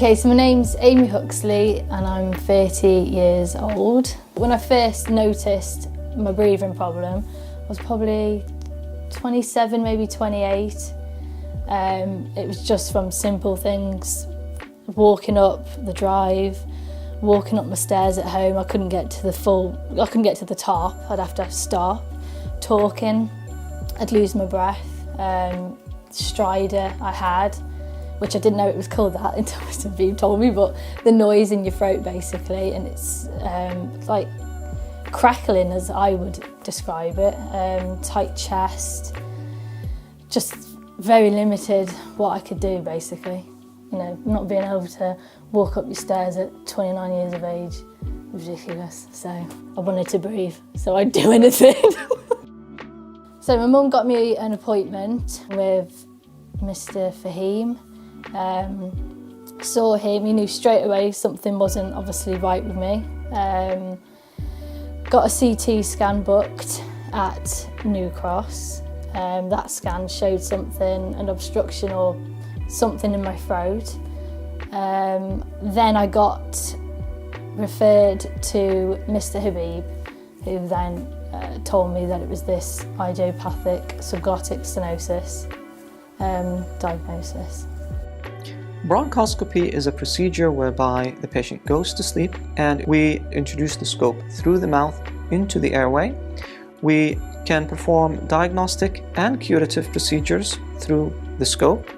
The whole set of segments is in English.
Okay, so my name's Aimee and I'm 30 years old. When I first noticed my breathing problem, I was probably 27, maybe 28. It was just from simple things, walking up the drive, walking up my stairs at home. I couldn't get to the top, I'd have to stop. Talking, I'd lose my breath. Stridor I had, which I didn't know it was called that until Mr. Beebe told me, but the noise in your throat basically, and it's like crackling as I would describe it, tight chest, just very limited what I could do basically. You know, not being able to walk up your stairs at 29 years of age, ridiculous. So I wanted to breathe, so I'd do anything. So my mum got me an appointment with Mr. Fahim. Saw him, he knew straight away something wasn't obviously right with me. Got a CT scan booked at New Cross. That scan showed something, an obstruction or something in my throat. Then I got referred to Mr. Habib, who then told me that it was this idiopathic subglottic stenosis diagnosis. Bronchoscopy is a procedure whereby the patient goes to sleep and we introduce the scope through the mouth into the airway. We can perform diagnostic and curative procedures through the scope.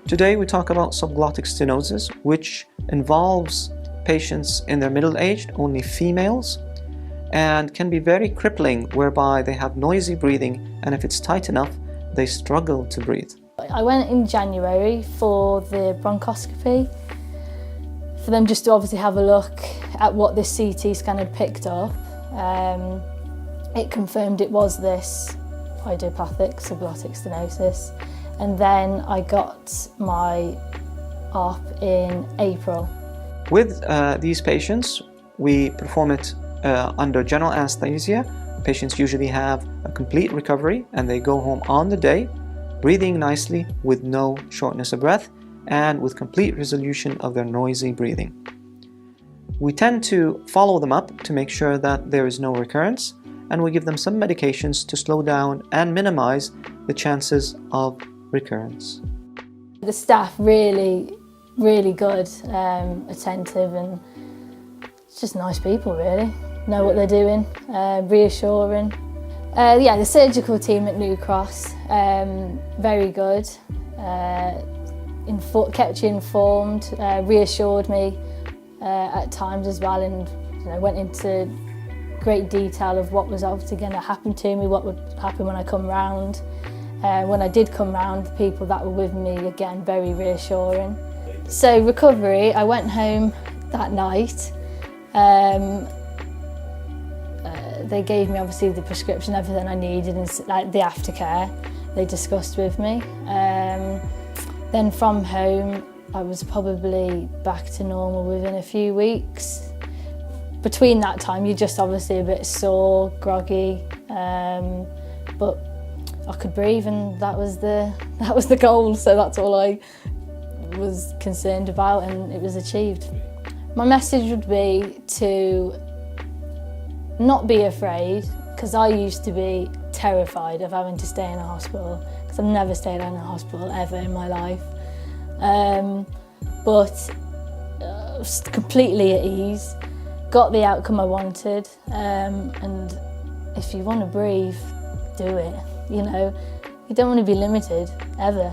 Today we talk about subglottic stenosis, which involves patients in their middle age, only females, and can be very crippling, whereby they have noisy breathing, and if it's tight enough, they struggle to breathe. I went in January for the bronchoscopy, for them just to obviously have a look at what this CT scan had picked up. It confirmed it was this idiopathic subglottic stenosis, and then I got my op in April. With these patients, we perform it under general anesthesia. Patients usually have a complete recovery and they go home on the day, breathing nicely with no shortness of breath and with complete resolution of their noisy breathing. We tend to follow them up to make sure that there is no recurrence, and we give them some medications to slow down and minimize the chances of recurrence. The staff really good, attentive, and just nice people really. Know what they're doing, reassuring. Yeah, the surgical team at New Cross, very good. Kept you informed, reassured me at times as well, and went into great detail of what was obviously going to happen to me, what would happen when I come round. When I did come round, the people that were with me, again, very reassuring. So recovery, I went home that night. They gave me obviously the prescription, everything I needed, and like the aftercare they discussed with me. Then from home, I was probably back to normal within a few weeks. Between that time, you're just obviously a bit sore, groggy, but I could breathe, and that was the goal. So that's all I was concerned about, and it was achieved. My message would be to not be afraid, because I used to be terrified of having to stay in a hospital, because I've never stayed in a hospital ever in my life. But I was completely at ease, got the outcome I wanted, and if you want to breathe, do it. You know, you don't want to be limited ever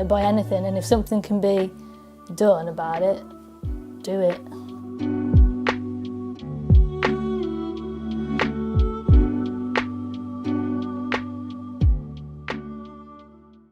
by anything, and if something can be done about it, do it.